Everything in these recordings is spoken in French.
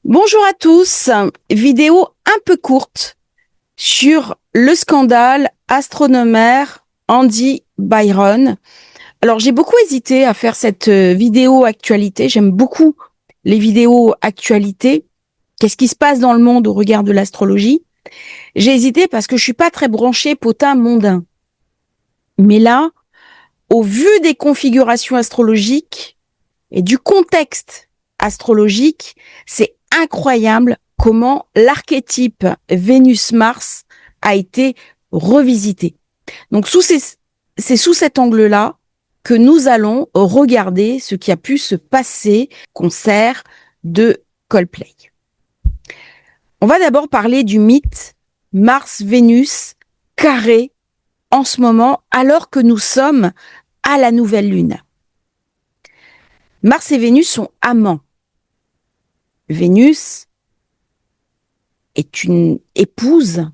Bonjour à tous, vidéo un peu courte sur le scandale astronomère Andy Byron. Alors j'ai beaucoup hésité à faire cette vidéo actualité, j'aime beaucoup les vidéos actualité. Qu'est-ce qui se passe dans le monde au regard de l'astrologie? J'ai hésité parce que je suis pas très branchée potin mondain. Mais là, au vu des configurations astrologiques et du contexte astrologique, c'est incroyable comment l'archétype Vénus-Mars a été revisité. Donc c'est sous cet angle-là que nous allons regarder ce qui a pu se passer au concert de Coldplay. On va d'abord parler du mythe Mars-Vénus carré en ce moment alors que nous sommes à la nouvelle lune. Mars et Vénus sont amants. Vénus est une épouse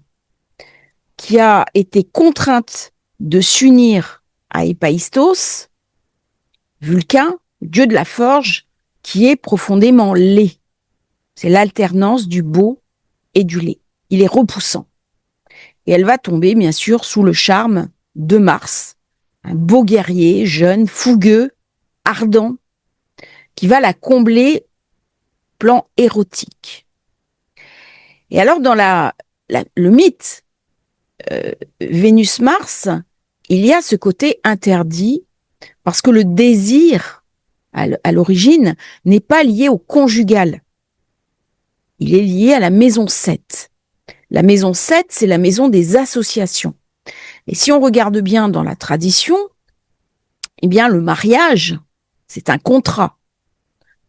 qui a été contrainte de s'unir à Héphaïstos, Vulcain, dieu de la forge, qui est profondément laid. C'est l'alternance du beau et du laid. Il est repoussant. Et elle va tomber, bien sûr, sous le charme de Mars, un beau guerrier, jeune, fougueux, ardent, qui va la combler plan érotique. Et alors, dans le mythe Vénus-Mars, il y a ce côté interdit parce que le désir, à l'origine, n'est pas lié au conjugal. Il est lié à la maison 7. La maison 7, c'est la maison des associations. Et si on regarde bien dans la tradition, eh bien, le mariage, c'est un contrat.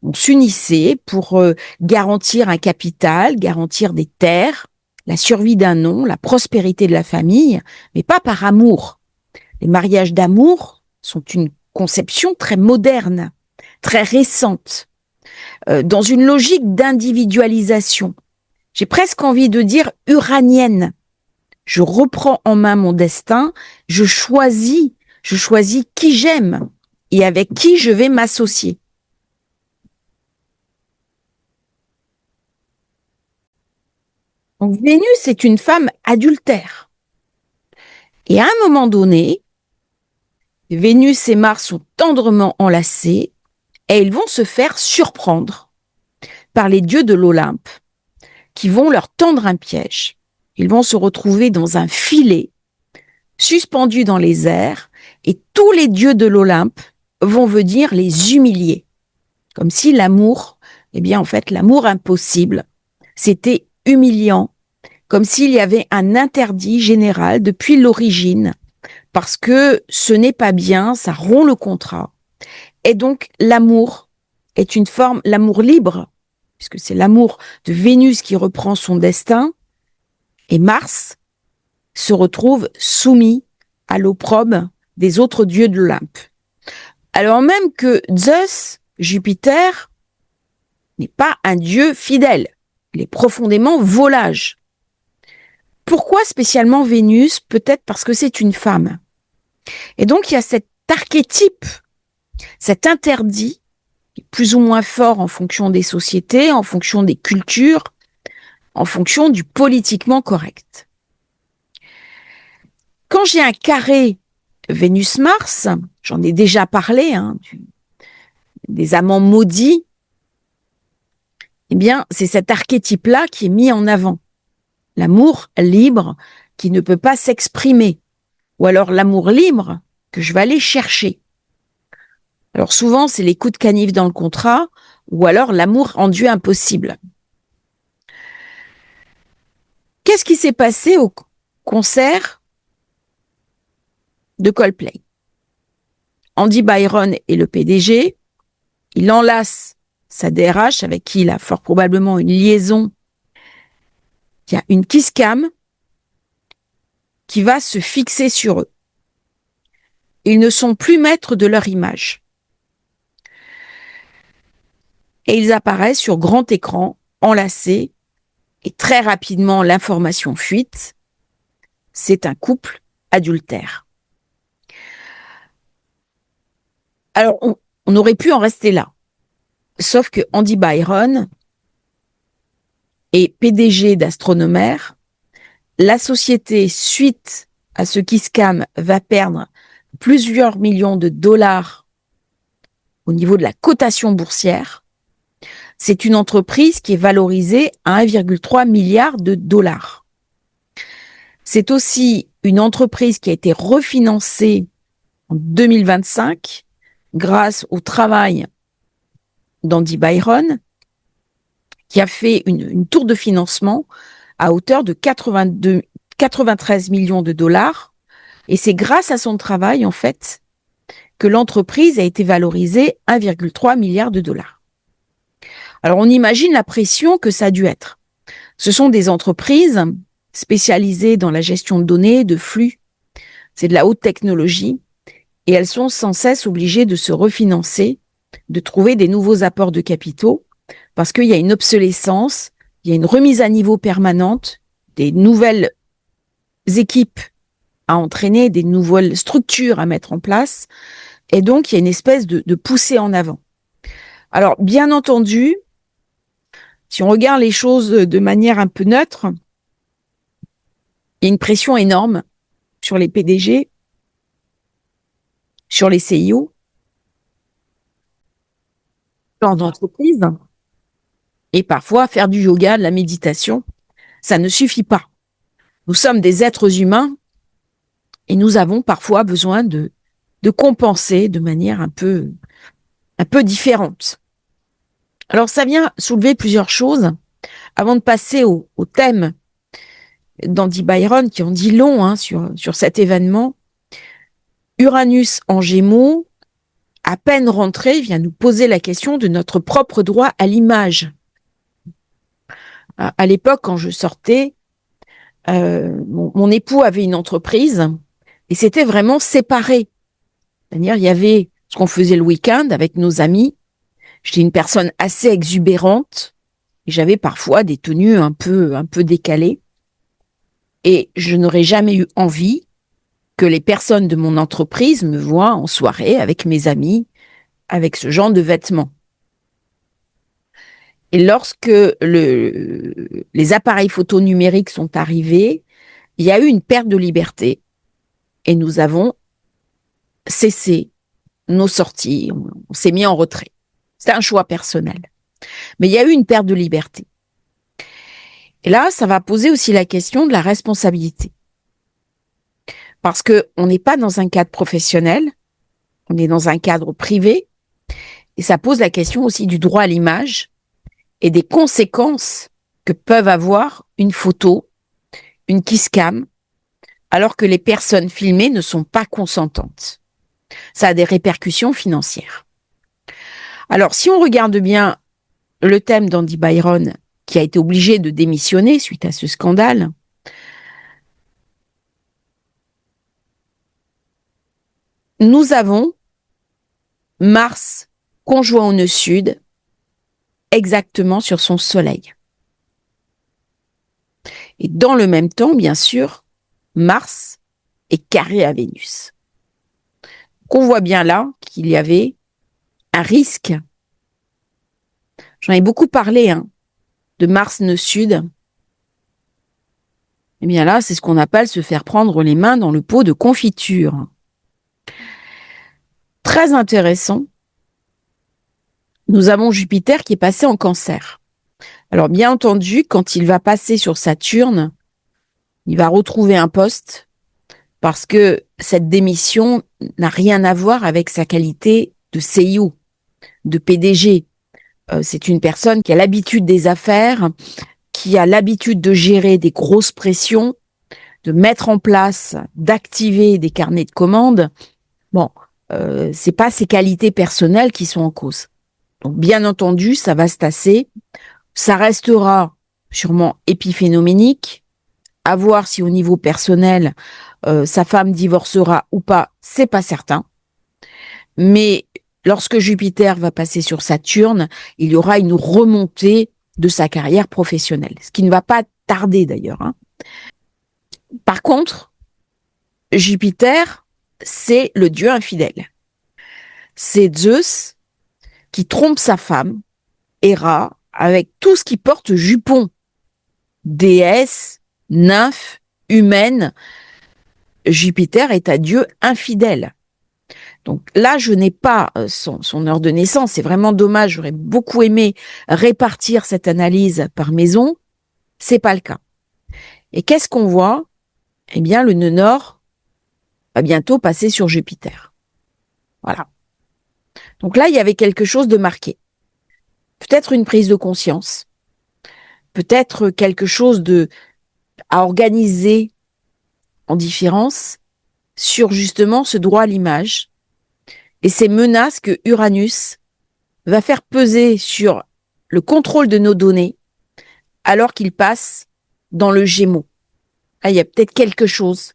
On s'unissait pour garantir un capital, garantir des terres, la survie d'un nom, la prospérité de la famille, mais pas par amour. Les mariages d'amour sont une conception très moderne, très récente, dans une logique d'individualisation. J'ai presque envie de dire uranienne. Je reprends en main mon destin, je choisis qui j'aime et avec qui je vais m'associer. Donc Vénus est une femme adultère. Et à un moment donné, Vénus et Mars sont tendrement enlacés et ils vont se faire surprendre par les dieux de l'Olympe qui vont leur tendre un piège. Ils vont se retrouver dans un filet suspendus dans les airs et tous les dieux de l'Olympe vont venir les humilier. Comme si l'amour, eh bien en fait l'amour impossible, c'était humiliant, comme s'il y avait un interdit général depuis l'origine, parce que ce n'est pas bien, ça rompt le contrat. Et donc l'amour est une forme, l'amour libre, puisque c'est l'amour de Vénus qui reprend son destin, et Mars se retrouve soumis à l'opprobre des autres dieux de l'Olympe. Alors même que Zeus, Jupiter, n'est pas un dieu fidèle. Il est profondément volage. Pourquoi spécialement Vénus? Peut-être parce que c'est une femme. Et donc il y a cet archétype, cet interdit, plus ou moins fort en fonction des sociétés, en fonction des cultures, en fonction du politiquement correct. Quand j'ai un carré Vénus-Mars, j'en ai déjà parlé, des amants maudits, eh bien, c'est cet archétype-là qui est mis en avant. L'amour libre qui ne peut pas s'exprimer. Ou alors l'amour libre que je vais aller chercher. Alors souvent, c'est les coups de canif dans le contrat ou alors l'amour rendu impossible. Qu'est-ce qui s'est passé au concert de Coldplay? Andy Byron est le PDG. Il enlace sa DRH avec qui il a fort probablement une liaison. Il y a une kiss cam qui va se fixer sur eux. Ils ne sont plus maîtres de leur image. Et ils apparaissent sur grand écran, enlacés, et très rapidement l'information fuite. C'est un couple adultère. Alors, on aurait pu en rester là. Sauf que Andy Byron et PDG d'Astronomer, la société, suite à ce kiss-cam, va perdre plusieurs millions de dollars au niveau de la cotation boursière. C'est une entreprise qui est valorisée à 1,3 milliard de dollars. C'est aussi une entreprise qui a été refinancée en 2025 grâce au travail d'Andy Byron, qui a fait une tour de financement à hauteur de 93 millions de dollars. Et c'est grâce à son travail, en fait, que l'entreprise a été valorisée 1,3 milliard de dollars. Alors, on imagine la pression que ça a dû être. Ce sont des entreprises spécialisées dans la gestion de données, de flux. C'est de la haute technologie. Et elles sont sans cesse obligées de se refinancer, de trouver des nouveaux apports de capitaux, parce qu'il y a une obsolescence, il y a une remise à niveau permanente, des nouvelles équipes à entraîner, des nouvelles structures à mettre en place, et donc il y a une espèce de poussée en avant. Alors, bien entendu, si on regarde les choses de manière un peu neutre, il y a une pression énorme sur les PDG, sur les CIO, dans l'entreprise, et parfois faire du yoga, de la méditation, ça ne suffit pas. Nous sommes des êtres humains et nous avons parfois besoin de compenser de manière un peu différente. Alors, ça vient soulever plusieurs choses. Avant de passer au thème d'Andy Byron, qui en dit long sur cet événement, Uranus en Gémeaux, à peine rentré, vient nous poser la question de notre propre droit à l'image. À l'époque, quand je sortais, mon époux avait une entreprise et c'était vraiment séparé. C'est-à-dire, il y avait ce qu'on faisait le week-end avec nos amis. J'étais une personne assez exubérante et j'avais parfois des tenues un peu décalées. Et je n'aurais jamais eu envie que les personnes de mon entreprise me voient en soirée avec mes amis, avec ce genre de vêtements. Et lorsque les appareils photo numériques sont arrivés, il y a eu une perte de liberté et nous avons cessé nos sorties, on s'est mis en retrait. C'est un choix personnel. Mais il y a eu une perte de liberté. Et là, ça va poser aussi la question de la responsabilité. Parce qu'on n'est pas dans un cadre professionnel, on est dans un cadre privé, et ça pose la question aussi du droit à l'image et des conséquences que peuvent avoir une photo, une kiss cam, alors que les personnes filmées ne sont pas consentantes. Ça a des répercussions financières. Alors, si on regarde bien le thème d'Andy Byron, qui a été obligé de démissionner suite à ce scandale, nous avons Mars conjoint au nœud sud, exactement sur son soleil. Et dans le même temps, bien sûr, Mars est carré à Vénus. Qu'on voit bien là qu'il y avait un risque. J'en ai beaucoup parlé de Mars nœud sud. Eh bien là, c'est ce qu'on appelle se faire prendre les mains dans le pot de confiture. Très intéressant. Nous avons Jupiter qui est passé en Cancer. Alors bien entendu, quand il va passer sur Saturne, il va retrouver un poste parce que cette démission n'a rien à voir avec sa qualité de CIO, de PDG. C'est une personne qui a l'habitude des affaires, qui a l'habitude de gérer des grosses pressions, de mettre en place, d'activer des carnets de commandes. Bon, c'est pas ses qualités personnelles qui sont en cause. Donc, bien entendu, ça va se tasser. Ça restera sûrement épiphénoménique. À voir si au niveau personnel, sa femme divorcera ou pas, c'est pas certain. Mais lorsque Jupiter va passer sur Saturne, il y aura une remontée de sa carrière professionnelle, ce qui ne va pas tarder d'ailleurs. Par contre, Jupiter, c'est le dieu infidèle. C'est Zeus qui trompe sa femme, Héra, avec tout ce qui porte jupon. déesse, nymphe, humaine. Jupiter est un dieu infidèle. Donc là, je n'ai pas son heure de naissance. C'est vraiment dommage. J'aurais beaucoup aimé répartir cette analyse par maison. C'est pas le cas. Et qu'est-ce qu'on voit? Eh bien, le nœud nord va bientôt passer sur Jupiter. Voilà. Donc là, il y avait quelque chose de marqué. Peut-être une prise de conscience. Peut-être quelque chose à organiser en différence sur justement ce droit à l'image et ces menaces que Uranus va faire peser sur le contrôle de nos données alors qu'il passe dans le Gémeaux. Là, il y a peut-être quelque chose.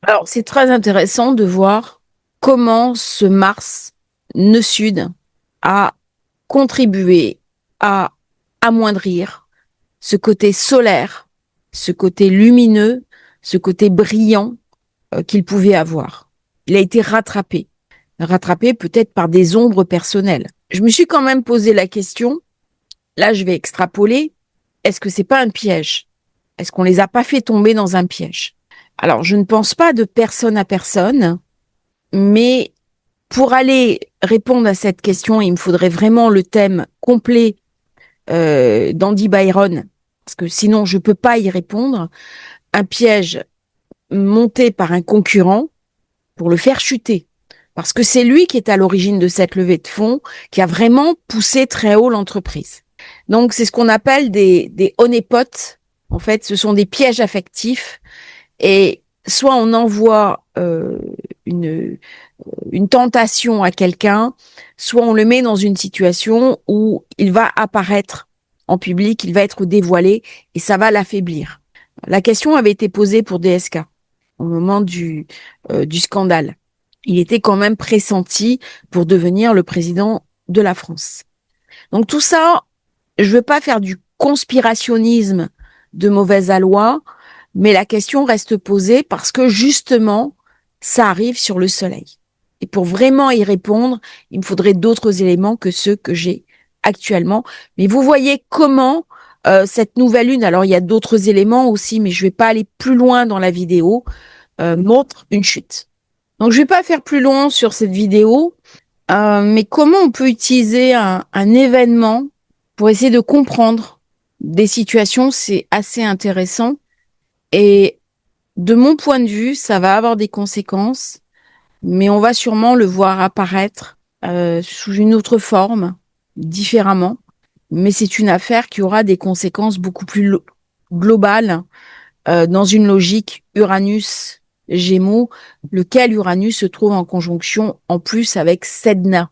Alors, c'est très intéressant de voir comment ce Mars nœud sud a contribué à amoindrir ce côté solaire, ce côté lumineux, ce côté brillant qu'il pouvait avoir. Il a été rattrapé peut-être par des ombres personnelles. Je me suis quand même posé la question, là je vais extrapoler, est-ce que c'est pas un piège? Est-ce qu'on les a pas fait tomber dans un piège? Alors je ne pense pas de personne à personne, mais pour aller répondre à cette question, il me faudrait vraiment le thème complet d'Andy Byron, parce que sinon je peux pas y répondre. Un piège monté par un concurrent pour le faire chuter. Parce que c'est lui qui est à l'origine de cette levée de fonds, qui a vraiment poussé très haut l'entreprise. Donc, c'est ce qu'on appelle des honeypots. En fait, ce sont des pièges affectifs. Et soit on envoie une tentation à quelqu'un, soit on le met dans une situation où il va apparaître en public, il va être dévoilé et ça va l'affaiblir. La question avait été posée pour DSK au moment du scandale. Il était quand même pressenti pour devenir le président de la France. Donc tout ça, je ne veux pas faire du conspirationnisme de mauvaise aloi, mais la question reste posée parce que justement, ça arrive sur le Soleil. Et pour vraiment y répondre, il me faudrait d'autres éléments que ceux que j'ai actuellement. Mais vous voyez comment cette nouvelle lune, alors il y a d'autres éléments aussi, mais je ne vais pas aller plus loin dans la vidéo, montre une chute. Donc, je vais pas faire plus long sur cette vidéo, mais comment on peut utiliser un événement pour essayer de comprendre des situations, c'est assez intéressant. Et de mon point de vue, ça va avoir des conséquences, mais on va sûrement le voir apparaître sous une autre forme, différemment. Mais c'est une affaire qui aura des conséquences beaucoup plus globales dans une logique Uranus-Gémeaux, lequel Uranus se trouve en conjonction en plus avec Sedna.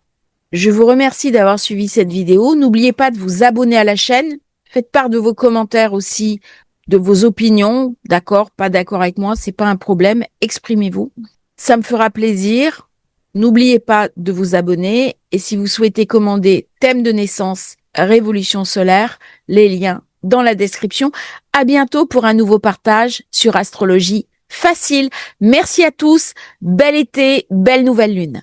Je vous remercie d'avoir suivi cette vidéo. N'oubliez pas de vous abonner à la chaîne. Faites part de vos commentaires aussi, de vos opinions. D'accord, pas d'accord avec moi, c'est pas un problème. Exprimez-vous. Ça me fera plaisir. N'oubliez pas de vous abonner. Et si vous souhaitez commander thème de naissance, révolution solaire, les liens dans la description. À bientôt pour un nouveau partage sur Astrologie Facile. Merci à tous. Bel été, belle nouvelle lune.